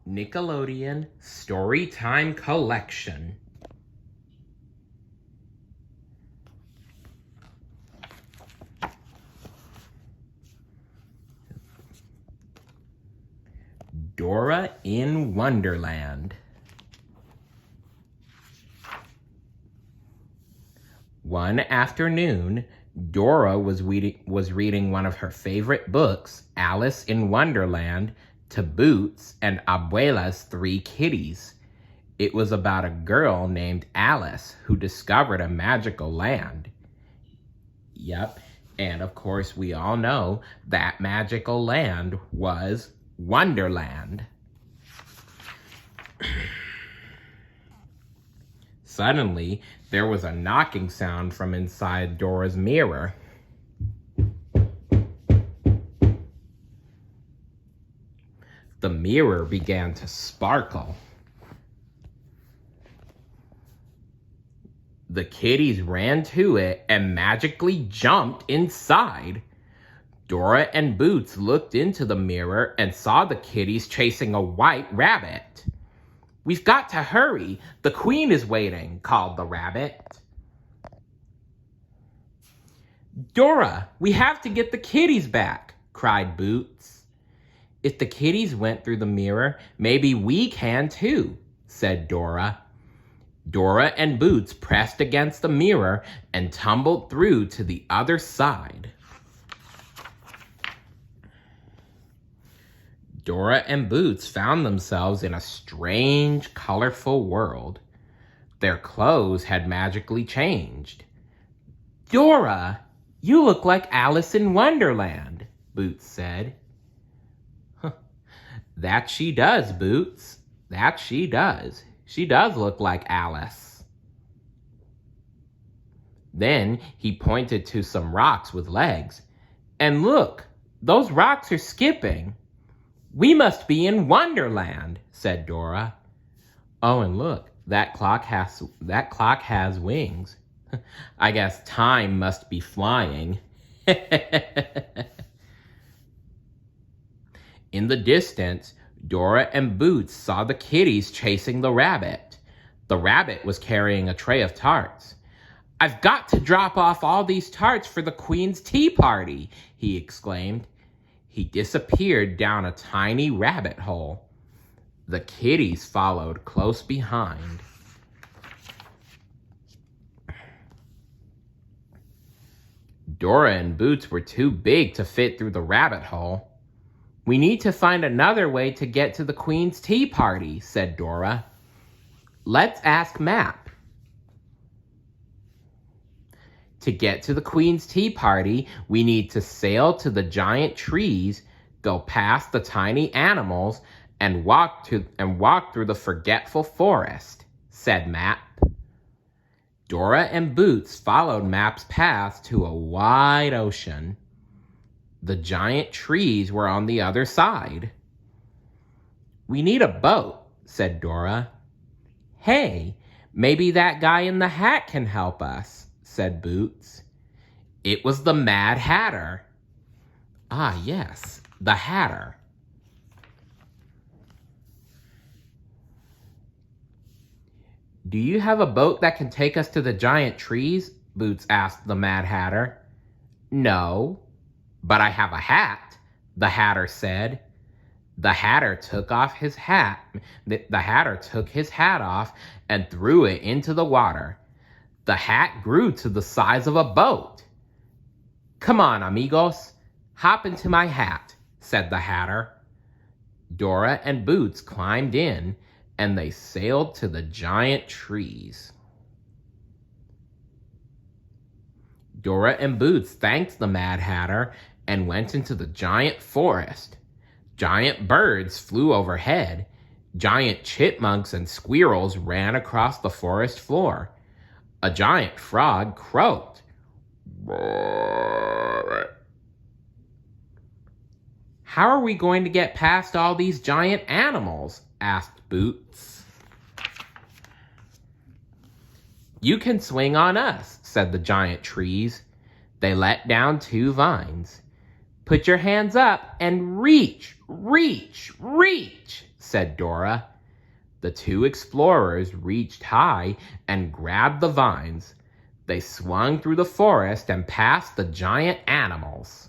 Nickelodeon Storytime Collection. Dora in Wonderland. One afternoon, Dora was reading one of her favorite books, Alice in Wonderland, to Boots and Abuela's 3 kitties. It was about a girl named Alice who discovered a magical land. Yep, and of course we all know that magical land was Wonderland. Suddenly, there was a knocking sound from inside Dora's mirror. The mirror began to sparkle. The kitties ran to it and magically jumped inside. Dora and Boots looked into the mirror and saw the kitties chasing a white rabbit. "We've got to hurry. The queen is waiting," called the rabbit. "Dora, we have to get the kitties back," cried Boots. "If the kitties went through the mirror, maybe we can too," said Dora. Dora and Boots pressed against the mirror and tumbled through to the other side. Dora and Boots found themselves in a strange, colorful world. Their clothes had magically changed. "Dora, you look like Alice in Wonderland," Boots said. "That she does, Boots. That she does. She does look like Alice." Then he pointed to some rocks with legs. "And look, those rocks are skipping. We must be in Wonderland," said Dora. "Oh, and look, that clock has wings. I guess time must be flying." In the distance, Dora and Boots saw the kitties chasing the rabbit. The rabbit was carrying a tray of tarts. "I've got to drop off all these tarts for the Queen's tea party," he exclaimed. He disappeared down a tiny rabbit hole. The kitties followed close behind. Dora and Boots were too big to fit through the rabbit hole. "We need to find another way to get to the Queen's tea party," said Dora. "Let's ask Map." To get to the Queen's tea party, we need to sail to the giant trees, go past the tiny animals, and walk through the forgetful forest, said Map. Dora and Boots followed Map's path to a wide ocean. The giant trees were on the other side. "We need a boat," said Dora. "Hey, maybe that guy in the hat can help us," said Boots. It was the Mad Hatter. Ah, yes, the Hatter. "Do you have a boat that can take us to the giant trees?" Boots asked the Mad Hatter. "No, but I have a hat," the Hatter said. The Hatter took his hat off and threw it into the water. The hat grew to the size of a boat. "Come on, amigos, hop into my hat," said the Hatter. Dora and Boots climbed in, and they sailed to the giant trees. Dora and Boots thanked the Mad Hatter and went into the giant forest. Giant birds flew overhead. Giant chipmunks and squirrels ran across the forest floor. A giant frog croaked. "How are we going to get past all these giant animals?" asked Boots. "You can swing on us," said the giant trees. They let down 2 vines. "Put your hands up and reach, reach, reach," said Dora. The two explorers reached high and grabbed the vines. They swung through the forest and past the giant animals.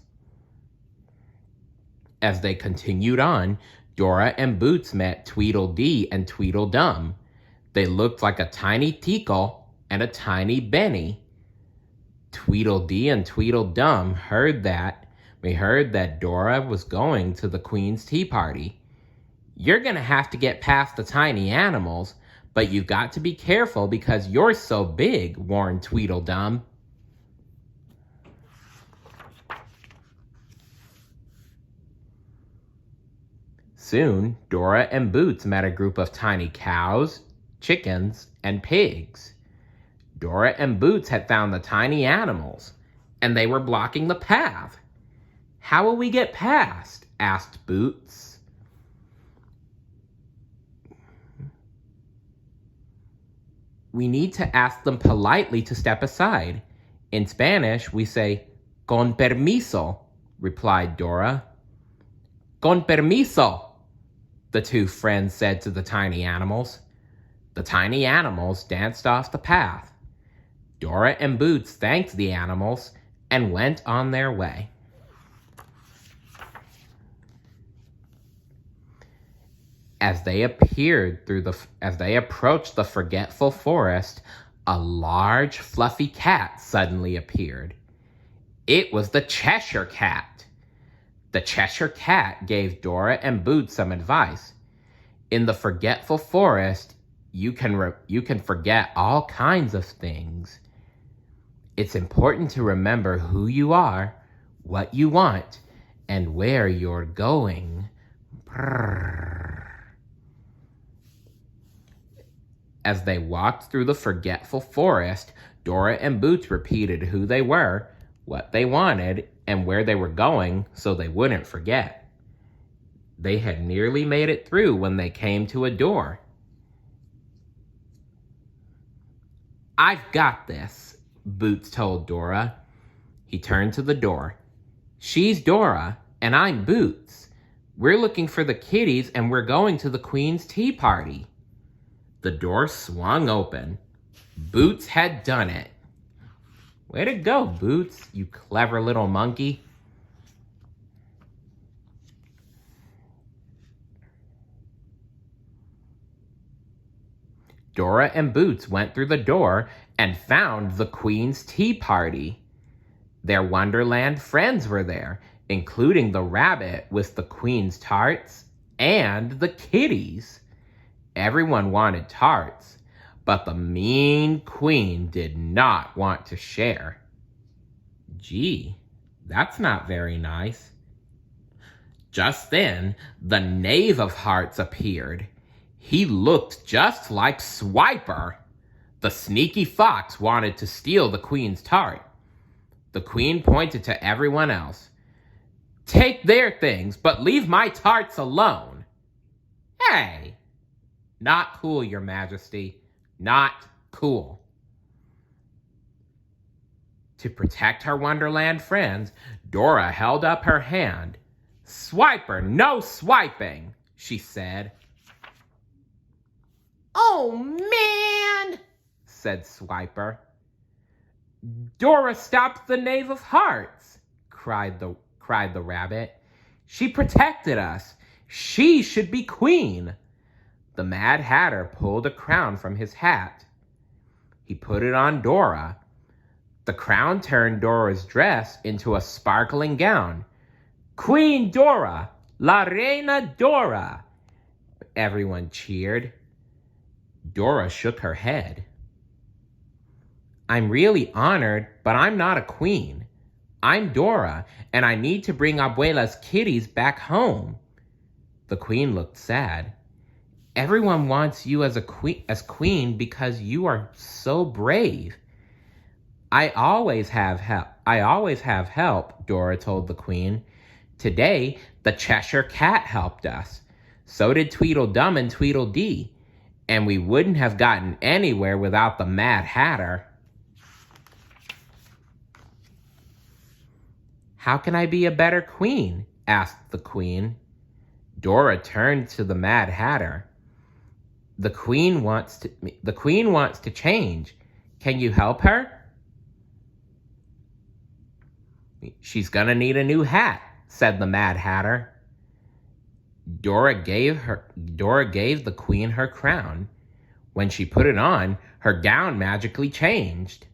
As they continued on, Dora and Boots met Tweedledee and Tweedledum. They looked like a tiny Tickle and a tiny Benny. Tweedledee and Tweedledum heard that Dora was going to the Queen's tea party. "You're going to have to get past the tiny animals, but you've got to be careful because you're so big," warned Tweedledum. Soon, Dora and Boots met a group of tiny cows, chickens, and pigs. Dora and Boots had found the tiny animals, and they were blocking the path. "How will we get past?" asked Boots. "We need to ask them politely to step aside. In Spanish, we say, con permiso," replied Dora. "Con permiso," the two friends said to the tiny animals. The tiny animals danced off the path. Dora and Boots thanked the animals and went on their way. As they approached the forgetful forest, a large fluffy cat suddenly appeared. It was the Cheshire Cat. The Cheshire Cat gave Dora and Boots some advice. In the forgetful forest, you can forget all kinds of things. It's important to remember who you are, what you want, and where you're going. Brrr. As they walked through the forgetful forest, Dora and Boots repeated who they were, what they wanted, and where they were going so they wouldn't forget. They had nearly made it through when they came to a door. "I've got this," Boots told Dora. He turned to the door. "She's Dora, and I'm Boots. We're looking for the kitties, and we're going to the Queen's tea party." The door swung open. Boots had done it. "Way to go, Boots, you clever little monkey." Dora and Boots went through the door and found the Queen's tea party. Their Wonderland friends were there, including the rabbit with the Queen's tarts and the kitties. Everyone wanted tarts, but the mean Queen did not want to share. Gee, that's not very nice. Just then, the Knave of Hearts appeared. He looked just like Swiper. The sneaky fox wanted to steal the Queen's tart. The Queen pointed to everyone else. "Take their things, but leave my tarts alone." "Hey! Not cool, Your Majesty. Not cool." To protect her Wonderland friends, Dora held up her hand. "Swiper, no swiping," she said. "Oh, man," said Swiper. "Dora stopped the Knave of Hearts," cried the rabbit. "She protected us. She should be queen." The Mad Hatter pulled a crown from his hat. He put it on Dora. The crown turned Dora's dress into a sparkling gown. "Queen Dora! La Reina Dora!" Everyone cheered. Dora shook her head. "I'm really honored, but I'm not a queen. I'm Dora, and I need to bring Abuela's kitties back home." The Queen looked sad. "Everyone wants you as queen because you are so brave." I always have help, Dora told the Queen. "Today, the Cheshire Cat helped us. So did Tweedledum and Tweedledee. And we wouldn't have gotten anywhere without the Mad Hatter." "How can I be a better queen?" asked the Queen. Dora turned to the Mad Hatter. The queen wants to change. Can you help her? She's gonna need a new hat, said the Mad Hatter. Dora gave the queen her crown. When she put it on, her gown magically changed.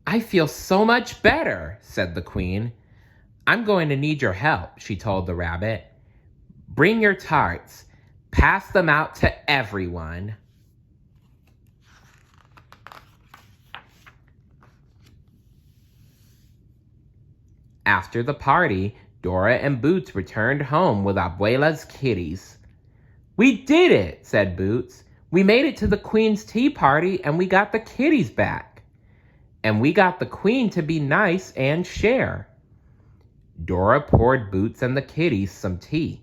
I feel so much better, said the queen. I'm going to need your help, she told the rabbit. Bring your tarts. Pass them out to everyone. After the party, Dora and Boots returned home with Abuela's kitties. We did it, said Boots. We made it to the Queen's tea party and we got the kitties back. And we got the Queen to be nice and share. Dora poured Boots and the kitties some tea.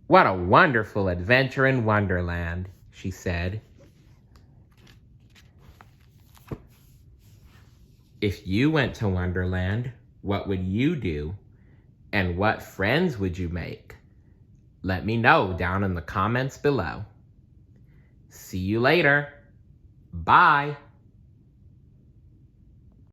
What a wonderful adventure in Wonderland, she said. If you went to Wonderland, what would you do? And what friends would you make? Let me know down in the comments below. See you later. Bye.